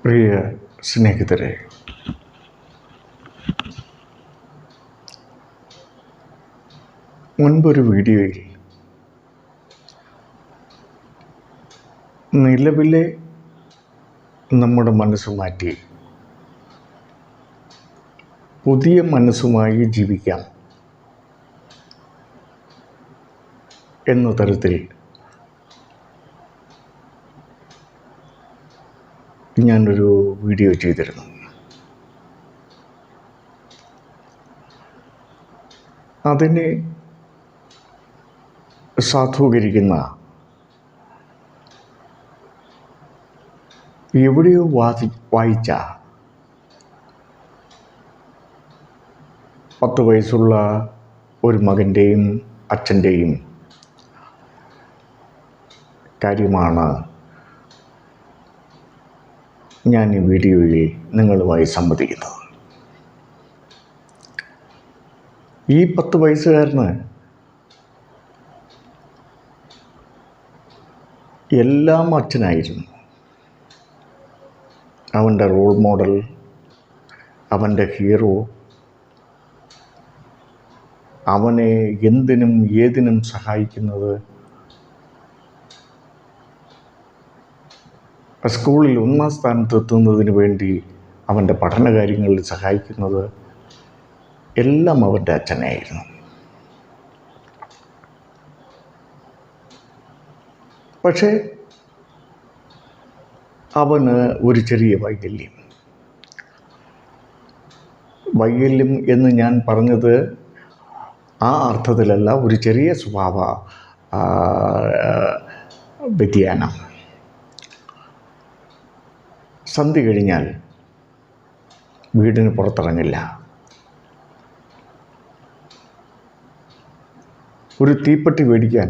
പ്രിയ സ്നേഹിതരെ, മുൻപൊരു വീഡിയോയിൽ നിലവിലെ നമ്മുടെ മനസ്സ് മാറ്റി പുതിയ മനസ്സുമായി ജീവിക്കാം എന്ന തരത്തിൽ ഞാനൊരു വീഡിയോ ചെയ്തിരുന്നു. അതിനെ സാധൂകരിക്കുന്ന എവിടെയോ വായിച്ച 10 വയസ്സുള്ള ഒരു മകൻ്റെയും അച്ഛൻ്റെയും കാര്യമാണ് ഞാൻ ഈ വീഡിയോയിൽ നിങ്ങളുമായി സംവദിക്കുന്നത്. ഈ 10 വയസ്സുകാരന് എല്ലാം അച്ഛനായിരുന്നു. അവൻ്റെ റോൾ മോഡൽ, അവൻ്റെ ഹീറോ, അവനെ എന്തിനും ഏതിനും സഹായിക്കുന്നത്, സ്കൂളിൽ 1-ാം സ്ഥാനത്തെത്തുന്നതിന് വേണ്ടി അവൻ്റെ പഠനകാര്യങ്ങളിൽ സഹായിക്കുന്നത് എല്ലാം അവൻ്റെ അച്ഛനായിരുന്നു. പക്ഷേ അവന് ഒരു ചെറിയ വൈകല്യം എന്ന് ഞാൻ പറഞ്ഞത് ആ അർത്ഥത്തിലല്ല, ഒരു ചെറിയ സ്വഭാവ വ്യതിയാനം. സന്ധ്യ കഴിഞ്ഞാൽ വീടിന് പുറത്തിറങ്ങില്ല. ഒരു തീപ്പെട്ടി മേടിക്കാൻ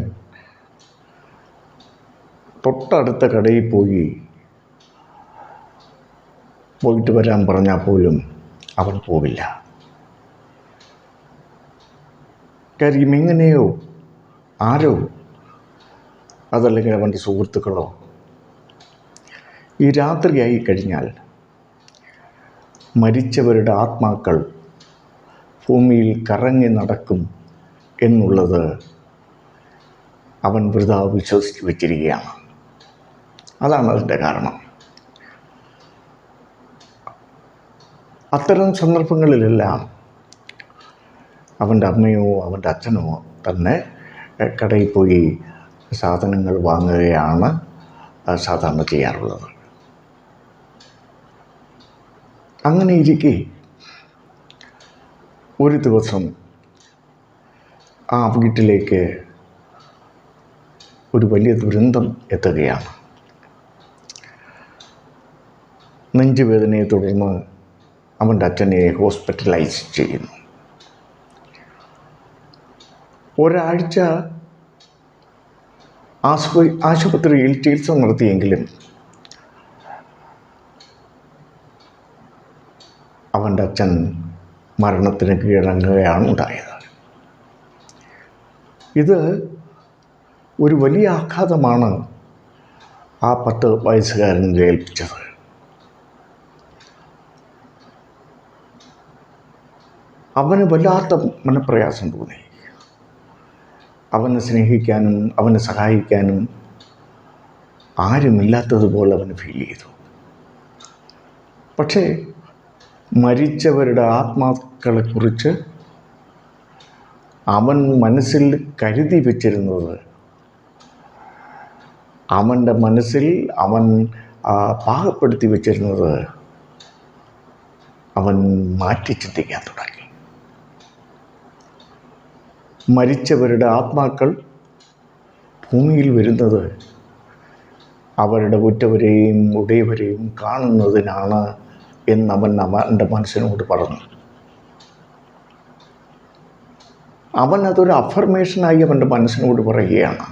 തൊട്ടടുത്ത കടയിൽ പോയിട്ട് വരാൻ പറഞ്ഞാൽ പോലും അവൻ പോവില്ല. കാര്യം എങ്ങനെയോ ആരോ, അതല്ലെങ്കിൽ അവൻ്റെ സുഹൃത്തുക്കളോ, ഈ രാത്രിയായി കഴിഞ്ഞാൽ മരിച്ചവരുടെ ആത്മാക്കൾ ഭൂമിയിൽ കറങ്ങി നടക്കും എന്നുള്ളത് അവൻ വൃഥാ വിശ്വസിച്ച് വച്ചിരിക്കുകയാണ്. അതാണ് അതിൻ്റെ കാരണം. അത്തരം സന്ദർഭങ്ങളിലെല്ലാം അവൻ്റെ അമ്മയോ അവൻ്റെ അച്ഛനോ തന്നെ കടയിൽ പോയി സാധനങ്ങൾ വാങ്ങുകയാണ് സാധാരണ ചെയ്യാറുള്ളത്. അങ്ങനെ ഇരിക്കെ ഒരു ദിവസം ആ വീട്ടിലേക്ക് ഒരു വലിയ ദുരന്തം എത്തുകയാണ്. നെഞ്ചുവേദനയെ തുടർന്ന് അവൻ്റെ അച്ഛനെ ഹോസ്പിറ്റലൈസ് ചെയ്യുന്നു. ഒരാഴ്ച ആശുപത്രിയിൽ ചികിത്സ നടത്തിയെങ്കിലും അവൻ്റെ അച്ഛൻ മരണത്തിന് കീഴടങ്ങുകയാണ് ഉണ്ടായത്. ഇത് ഒരു വലിയ ആഘാതമാണ് ആ 10 വയസ്സുകാരനെ ഏൽപ്പിച്ചത്. അവന് വല്ലാത്ത മനപ്രയാസം തോന്നി. അവനെ സ്നേഹിക്കാനും അവനെ സഹായിക്കാനും ആരുമില്ലാത്തതുപോലെ അവന് ഫീൽ ചെയ്തു. പക്ഷേ മരിച്ചവരുടെ ആത്മാക്കളെക്കുറിച്ച് അവൻ മനസ്സിൽ കരുതി വച്ചിരുന്നത്, അവൻ്റെ മനസ്സിൽ അവൻ പാകപ്പെടുത്തി വച്ചിരുന്നത് അവൻ മാറ്റി ചിന്തിക്കാൻ തുടങ്ങി. മരിച്ചവരുടെ ആത്മാക്കൾ ഭൂമിയിൽ വരുന്നത് അവരുടെ ഉറ്റവരെയും ഉടയവരെയും കാണുന്നതിനാണ് എന്നവൻ അവൻ്റെ മനസ്സിനോട് പറഞ്ഞു. അവൻ അതൊരു അഫർമേഷനായി അവൻ്റെ മനസ്സിനോട് പറയുകയാണ്.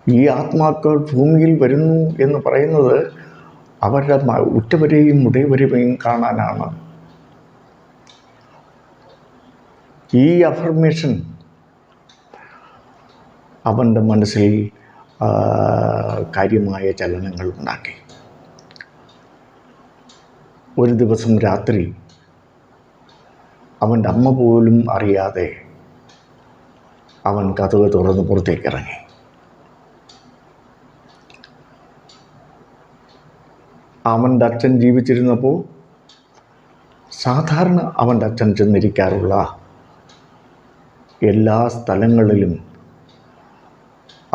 ഈ ആത്മാക്കൾ ഭൂമിയിൽ വരുന്നു എന്ന് പറയുന്നത് അവരുടെ ഉറ്റവരെയും ഉടയവരെയും കാണാനാണ്. ഈ അഫർമേഷൻ അവൻ്റെ മനസ്സിൽ കാര്യമായ ചലനങ്ങൾ ഉണ്ടാക്കി. ഒരു ദിവസം രാത്രി അവൻ്റെ അമ്മ പോലും അറിയാതെ അവൻ കതക് തുറന്ന് പുറത്തേക്കിറങ്ങി. അവൻ്റെ അച്ഛൻ ജീവിച്ചിരുന്നപ്പോൾ സാധാരണ അവൻ്റെ അച്ഛൻ ചെന്നിരിക്കാറുള്ള എല്ലാ സ്ഥലങ്ങളിലും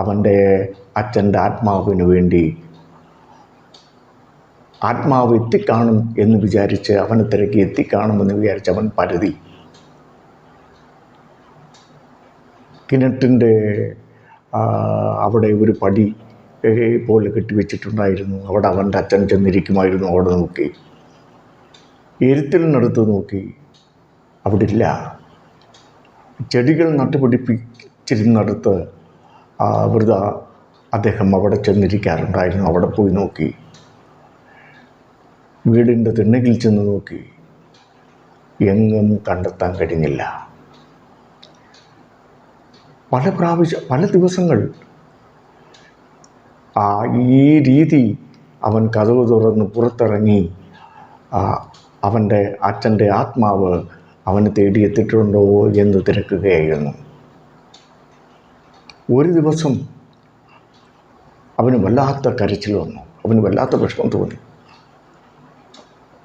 അവൻ്റെ അച്ഛൻ്റെ ആത്മാവിന് വേണ്ടി ആത്മാവ് എത്തിക്കാണും എന്ന് വിചാരിച്ച് അവനെ തിരക്കി എത്തിക്കാണുമെന്ന് വിചാരിച്ച് അവൻ പരതി. കിണറ്റിൻ്റെ അവിടെ ഒരു പടി പോലെ കെട്ടിവെച്ചിട്ടുണ്ടായിരുന്നു. അവിടെ അവൻ്റെ അച്ഛൻ ചെന്നിരിക്കുമായിരുന്നു. അവിടെ നോക്കി, എരുത്തിലിനടുത്ത് നോക്കി, അവിടെ ഇല്ല. ചെടികൾ നട്ടുപിടിപ്പിച്ചിരുന്നിടത്ത് വെറുതെ അദ്ദേഹം അവിടെ ചെന്നിരിക്കാറുണ്ടായിരുന്നു. അവിടെ പോയി നോക്കി, വീടിൻ്റെ തിണ്ണയിൽ ചെന്ന് നോക്കി, എങ്ങും കണ്ടെത്താൻ കഴിഞ്ഞില്ല. പല ദിവസങ്ങൾ ഈ രീതി അവൻ കതക് തുറന്ന് പുറത്തിറങ്ങി അവൻ്റെ അച്ഛൻ്റെ ആത്മാവ് അവനെ തേടിയെത്തിയിട്ടുണ്ടോ എന്ന് തിരക്കുകയായിരുന്നു. ഒരു ദിവസം അവന് വല്ലാത്ത കരച്ചിൽ വന്നു. അവന് വല്ലാത്ത വിഷമം തോന്നി.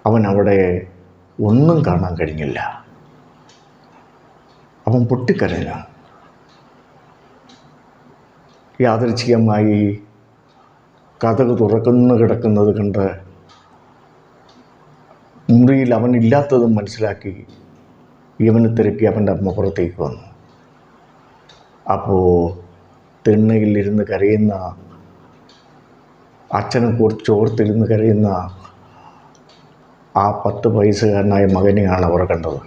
അവൻ അവിടെ ഒന്നും കാണാൻ കഴിഞ്ഞില്ല. അവൻ പൊട്ടിക്കരഞ്ഞു. യാദൃച്ഛികമായി കതക് തുറക്കുന്നു കിടക്കുന്നത് കണ്ട് മുറിയിൽ അവനില്ലാത്തതും മനസ്സിലാക്കി ഇവനെ തിരക്കി അവൻ്റെ അമ്മ പുറത്തേക്ക് വന്നു. അപ്പോൾ തിണ്ണയിൽ ഇരുന്ന് കരയുന്ന അച്ഛനെ കുറിച്ച് ഓർത്തിരുന്ന് കരയുന്ന ആ 10 വയസ്സുകാരനായ മകനെയാണ് അവർ കണ്ടത്.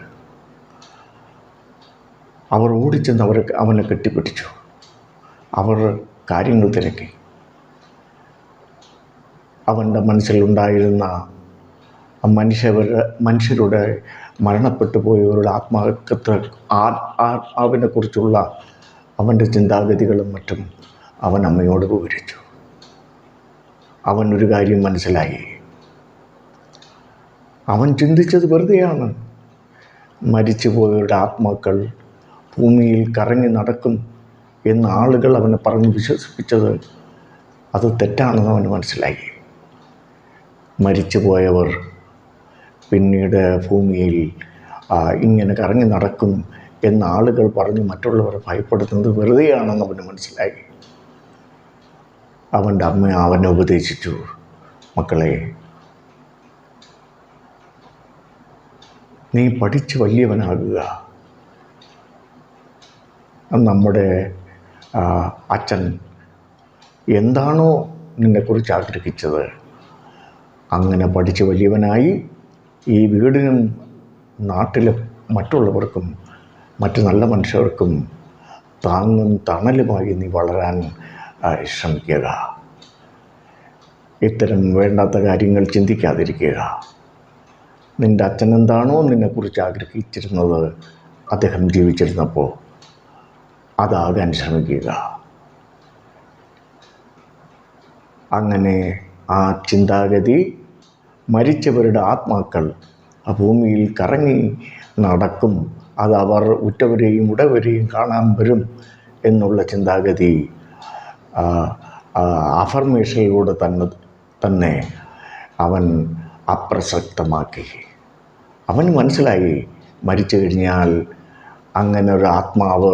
അവർ ഓടിച്ചെന്ന് അവനെ കെട്ടിപ്പിടിച്ചു. അവർ കാര്യങ്ങൾ തിരക്കി. അവൻ്റെ മനസ്സിലുണ്ടായിരുന്ന മനുഷ്യരുടെ മരണപ്പെട്ടു പോയവരുടെ ആത്മാവിനെക്കുറിച്ചുള്ള അവൻ്റെ ചിന്താഗതികളും മറ്റും അവൻ അമ്മയോട് വിവരിച്ചു. അവനൊരു കാര്യം മനസ്സിലായി. അവൻ ചിന്തിച്ചത് വെറുതെയാണ്. മരിച്ചുപോയവരുടെ ആത്മാക്കൾ ഭൂമിയിൽ കറങ്ങി നടക്കും എന്ന് ആളുകൾ അവനെ പറഞ്ഞ് വിശ്വസിപ്പിച്ചത് അത് തെറ്റാണെന്ന് അവന് മനസ്സിലായി. മരിച്ചുപോയവർ പിന്നീട് ഭൂമിയിൽ ഇങ്ങനെ കറങ്ങി നടക്കും എന്ന് ആളുകൾ പറഞ്ഞ് മറ്റുള്ളവരെ ഭയപ്പെടുത്തുന്നത് വെറുതെയാണെന്ന് അവന് മനസ്സിലായി. അവൻ്റെ അമ്മ അവനെ ഉപദേശിച്ചു, മക്കളെ, നീ പഠിച്ച് വലിയവനാകുക. നമ്മുടെ അച്ഛൻ എന്താണോ നിന്നെക്കുറിച്ച് ആഗ്രഹിച്ചത് അങ്ങനെ പഠിച്ച് വലിയവനായി ഈ വീടിനും നാട്ടിലെ മറ്റുള്ളവർക്കും മറ്റു നല്ല മനുഷ്യർക്കും താങ്ങും തണലുമായി നീ വളരാൻ ശ്രമിക്കുക. ഇത്തരം വേണ്ടാത്ത കാര്യങ്ങൾ ചിന്തിക്കാതിരിക്കുക. നിൻ്റെ അച്ഛൻ എന്താണോ നിന്നെക്കുറിച്ച് ആഗ്രഹിച്ചിരുന്നത് അദ്ദേഹം ജീവിച്ചിരുന്നപ്പോൾ അതാകാൻ ശ്രമിക്കുക. അങ്ങനെ ആ ചിന്താഗതി മരിച്ചവരുടെ ആത്മാക്കൾ ആ ഭൂമിയിൽ കറങ്ങി നടക്കും, അത് അവർ ഉറ്റവരെയും ഉടവരെയും കാണാൻ വരും എന്നുള്ള ചിന്താഗതി അഫർമേഷനിലൂടെ തന്നെ അവൻ അപ്രസക്തമാക്കി. അവന് മനസ്സിലായി, മരിച്ചു കഴിഞ്ഞാൽ അങ്ങനെ ഒരു ആത്മാവ്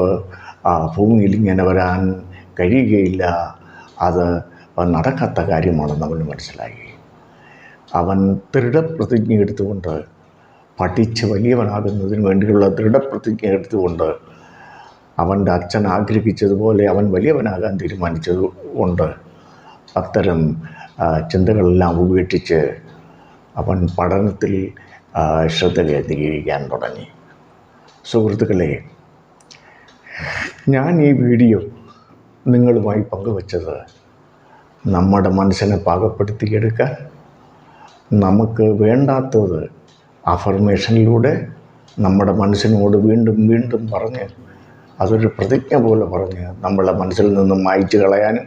ഭൂമിയിൽ ഇങ്ങനെ വരാൻ കഴിയുകയില്ല, അത് നടക്കാത്ത കാര്യമാണെന്ന് അവന് മനസ്സിലായി. അവൻ ദൃഢപ്രതിജ്ഞ എടുത്തുകൊണ്ട്, പഠിച്ച് വലിയവനാകുന്നതിന് വേണ്ടിയുള്ള ദൃഢപ്രതിജ്ഞ എടുത്തുകൊണ്ട്, അവൻ്റെ അച്ഛൻ ആഗ്രഹിച്ചതുപോലെ അവൻ വലിയവനാകാൻ തീരുമാനിച്ചതുകൊണ്ട് അത്തരം ചിന്തകളെല്ലാം ഉപേക്ഷിച്ച് അവൻ പഠനത്തിൽ ശ്രദ്ധ കേന്ദ്രീകരിക്കാൻ തുടങ്ങി. സുഹൃത്തുക്കളെ, ഞാൻ ഈ വീഡിയോ നിങ്ങളുമായി പങ്കുവച്ചത് നമ്മുടെ മനസ്സിനെ പാകപ്പെടുത്തിയെടുക്കാൻ, നമുക്ക് വേണ്ടാത്തത് അഫർമേഷനിലൂടെ നമ്മുടെ മനസ്സിനോട് വീണ്ടും വീണ്ടും പറഞ്ഞ്, അതൊരു പ്രതിജ്ഞ പോലെ പറഞ്ഞ് നമ്മളെ മനസ്സിൽ നിന്നും മായ്ച്ചു കളയാനും,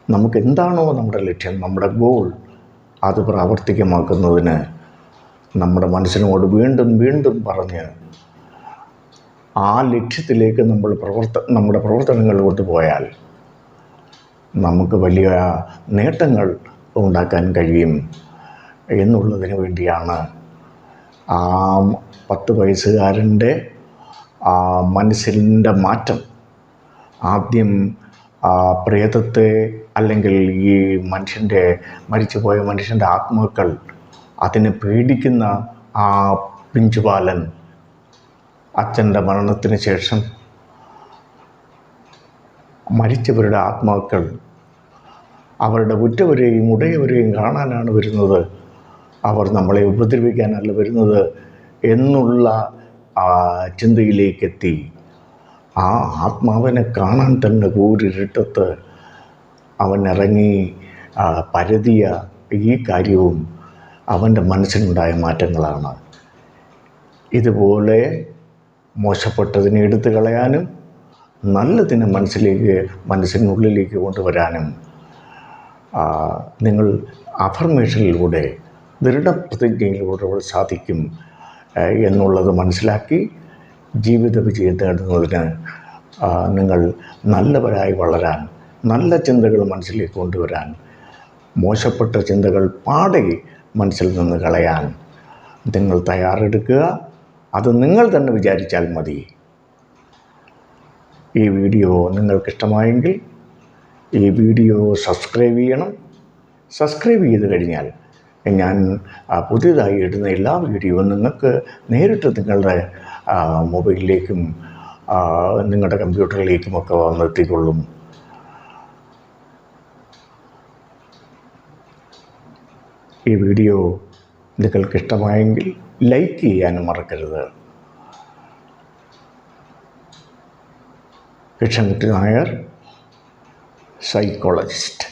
നമുക്ക് എന്താണോ നമ്മുടെ ലക്ഷ്യം, നമ്മുടെ ഗോൾ, അത് പ്രാവർത്തികമാക്കുന്നതിന് നമ്മുടെ മനസ്സിനോട് വീണ്ടും വീണ്ടും പറഞ്ഞ് ആ ലക്ഷ്യത്തിലേക്ക് നമ്മുടെ പ്രവർത്തനങ്ങൾ കൊണ്ടുപോയാൽ നമുക്ക് വലിയ നേട്ടങ്ങൾ ഉണ്ടാക്കാൻ കഴിയും എന്നുള്ളതിന് വേണ്ടിയാണ് ആ 10 വയസ്സുകാരൻ്റെ ആ മനസ്സിൻ്റെ മാറ്റം. ആദ്യം പ്രേതത്തെ അല്ലെങ്കിൽ ഈ മരിച്ചുപോയ മനുഷ്യൻ്റെ ആത്മാക്കൾ അതിനെ പേടിക്കുന്ന ആ പിഞ്ചുബാലൻ അച്ഛൻ്റെ മരണത്തിന് ശേഷം മരിച്ചവരുടെ ആത്മാക്കൾ അവരുടെ ഉറ്റവരെയും ഉടയവരെയും കാണാനാണ് വരുന്നത്, അവർ നമ്മളെ ഉപദ്രവിക്കാനല്ല വരുന്നത് എന്നുള്ള ചിന്തയിലേക്കെത്തി. ആ ആത്മാവിനെ കാണാൻ തന്നെ കൂരിരുട്ടത്ത് അവൻ ഇറങ്ങി പരതിയ ഈ കാര്യവും അവൻ്റെ മനസ്സിനുണ്ടായ മാറ്റങ്ങളാണ്. ഇതുപോലെ മോശപ്പെട്ടതിനെ എടുത്തു കളയാനും നല്ലതിനെ മനസ്സിനുള്ളിലേക്ക് കൊണ്ടുവരാനും നിങ്ങൾ അഫർമേഷനിലൂടെ ദൃഢപ്രതിജ്ഞയിലൂടെ സാധിക്കും എന്നുള്ളത് മനസ്സിലാക്കി ജീവിത വിജയം നേടുന്നതിന് നിങ്ങൾ നല്ലവരായി വളരാൻ, നല്ല ചിന്തകൾ മനസ്സിലേക്ക് കൊണ്ടുവരാൻ, മോശപ്പെട്ട ചിന്തകൾ പാടെ മനസ്സിൽ നിന്ന് കളയാൻ നിങ്ങൾ തയ്യാറെടുക്കുക. അത് നിങ്ങൾ തന്നെ വിചാരിച്ചാൽ മതി. ഈ വീഡിയോ നിങ്ങൾക്കിഷ്ടമായെങ്കിൽ ഈ വീഡിയോ സബ്സ്ക്രൈബ് ചെയ്യണം. സബ്സ്ക്രൈബ് ചെയ്ത് കഴിഞ്ഞാൽ ഞാൻ പുതിയതായി ഇടുന്ന എല്ലാ വീഡിയോയും നിങ്ങൾക്ക് നേരിട്ട് നിങ്ങളുടെ മൊബൈലിലേക്കും നിങ്ങളുടെ കമ്പ്യൂട്ടറിലേക്കുമൊക്കെ വന്നെത്തിക്കൊള്ളും. ഈ വീഡിയോ നിങ്ങൾക്കിഷ്ടമായെങ്കിൽ ലൈക്ക് ചെയ്യാനും മറക്കരുത്. കൃഷ്ണൻകുട്ടി നായർ, സൈക്കോളജിസ്റ്റ്.